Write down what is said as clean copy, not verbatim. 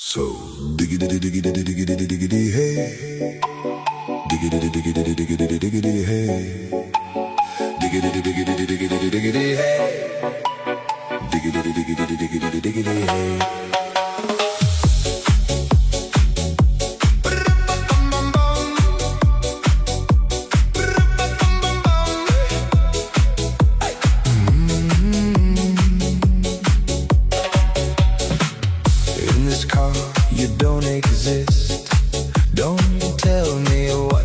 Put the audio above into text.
So diggity diggity diggity diggity hey, diggity diggity diggity diggity hey, diggity diggity diggity diggity hey, diggity diggity diggity diggity hey. You don't exist. Don't tell me why.